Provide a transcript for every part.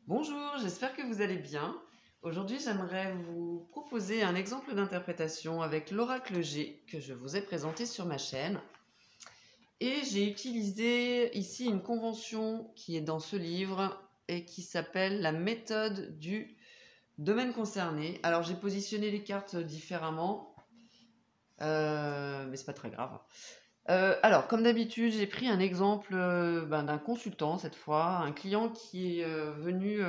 Bonjour, j'espère que vous allez bien. Aujourd'hui, j'aimerais vous proposer un exemple d'interprétation avec l'oracle G que je vous ai présenté sur ma chaîne. Et j'ai utilisé ici une convention qui est dans ce livre et qui s'appelle la méthode du domaine concerné. Alors, j'ai positionné les cartes différemment, mais c'est pas très grave. Alors, comme d'habitude, j'ai pris un exemple d'un consultant cette fois, un client qui est venu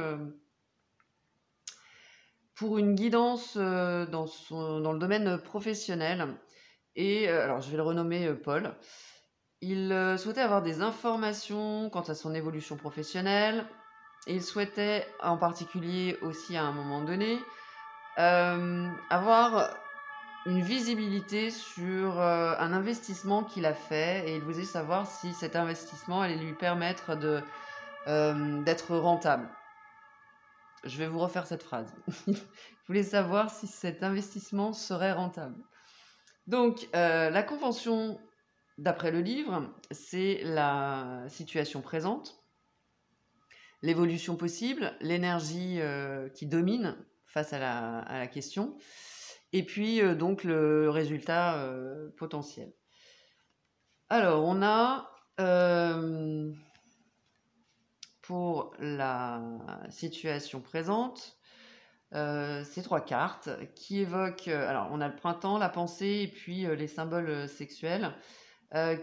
pour une guidance dans le domaine professionnel. Et alors, je vais le renommer Paul. Il souhaitait avoir des informations quant à son évolution professionnelle. Il souhaitait en particulier aussi à un moment donné avoir une visibilité sur un investissement qu'il a fait, et il voulait savoir si cet investissement allait lui permettre d'être rentable. Je vais vous refaire cette phrase. Il voulait savoir si cet investissement serait rentable. Donc, la convention, d'après le livre, c'est la situation présente, l'évolution possible, l'énergie qui domine face à la question, et puis donc le résultat potentiel. Alors, on a pour la situation présente ces trois cartes qui évoquent, alors on a le printemps, la pensée et puis les symboles sexuels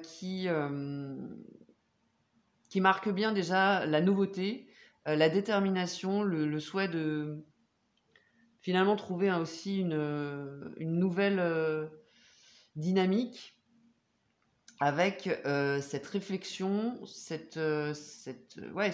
qui marquent bien déjà la nouveauté, la détermination, le souhait de finalement trouver aussi une nouvelle dynamique avec cette réflexion, cette réflexion, voilà,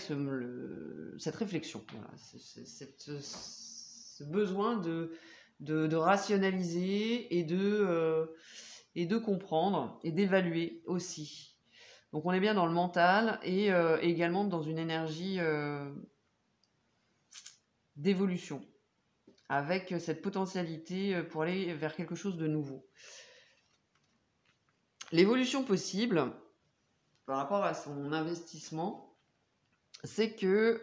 ce besoin de rationaliser et de comprendre et d'évaluer aussi. Donc on est bien dans le mental et également dans une énergie d'évolution, avec cette potentialité pour aller vers quelque chose de nouveau. L'évolution possible par rapport à son investissement, c'est que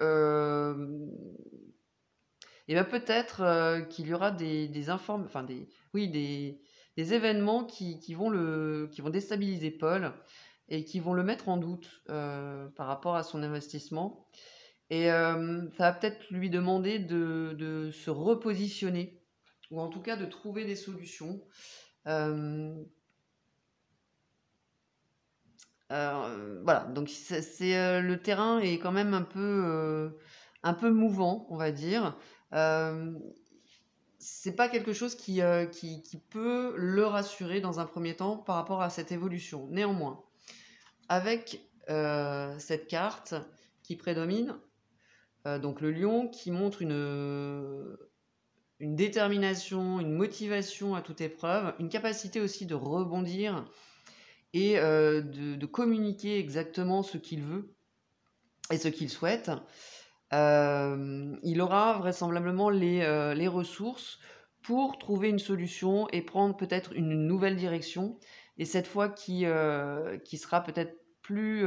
peut-être qu'il y aura des événements qui vont déstabiliser Paul et qui vont le mettre en doute par rapport à son investissement. Et ça va peut-être lui demander de se repositionner, ou en tout cas de trouver des solutions. Voilà, donc le terrain est quand même un peu mouvant, on va dire. C'est pas quelque chose qui peut le rassurer dans un premier temps par rapport à cette évolution. Néanmoins, avec cette carte qui prédomine, donc le lion, qui montre une détermination, une motivation à toute épreuve, une capacité aussi de rebondir et de communiquer exactement ce qu'il veut et ce qu'il souhaite. Il aura vraisemblablement les ressources pour trouver une solution et prendre peut-être une nouvelle direction, et cette fois qui sera peut-être plus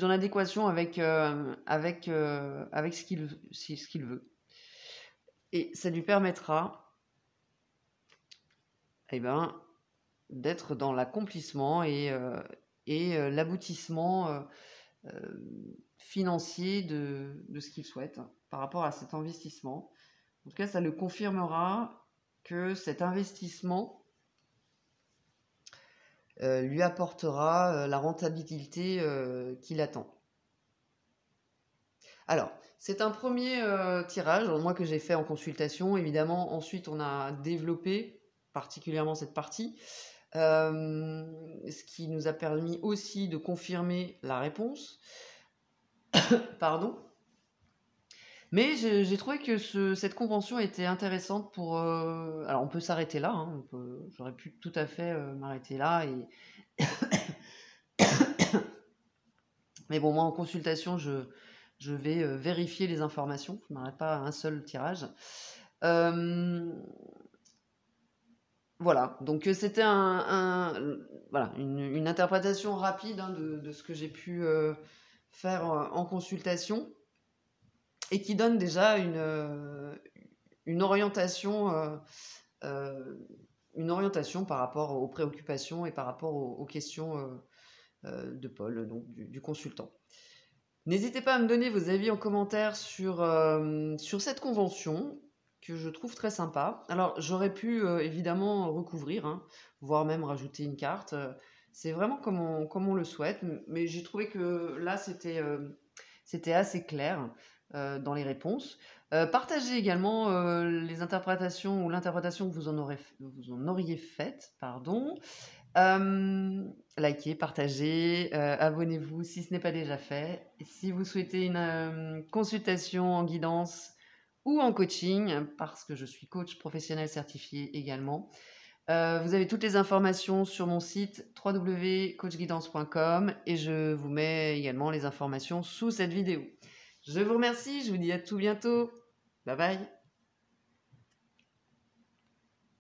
en adéquation avec ce qu'il veut. Et ça lui permettra d'être dans l'accomplissement et l'aboutissement financier de ce qu'il souhaite par rapport à cet investissement. En tout cas, ça le confirmera que cet investissement lui apportera la rentabilité qu'il attend. Alors, c'est un premier tirage, moi, que j'ai fait en consultation. Évidemment, ensuite, on a développé particulièrement cette partie, ce qui nous a permis aussi de confirmer la réponse. Pardon. Mais j'ai trouvé que cette convention était intéressante pour... alors, on peut s'arrêter là. Hein, j'aurais pu tout à fait m'arrêter là. Mais bon, moi, en consultation, je vais vérifier les informations. Je ne m'arrête pas à un seul tirage. Voilà, donc c'était une interprétation rapide de ce que j'ai pu faire en consultation et qui donne déjà une orientation par rapport aux préoccupations et par rapport aux questions de Paul, donc du consultant. N'hésitez pas à me donner vos avis en commentaire sur cette convention que je trouve très sympa. Alors, j'aurais pu évidemment recouvrir, hein, voire même rajouter une carte. C'est vraiment comme on le souhaite, mais j'ai trouvé que là, c'était assez clair dans les réponses. Partagez également les interprétations ou l'interprétation que vous en auriez faite, pardon. Likez, partagez, abonnez-vous si ce n'est pas déjà fait. Si vous souhaitez une consultation en guidance ou en coaching, parce que je suis coach professionnel certifié également, vous avez toutes les informations sur mon site www.coachguidance.com et je vous mets également les informations sous cette vidéo. Je vous remercie, je vous dis à tout bientôt. Bye bye.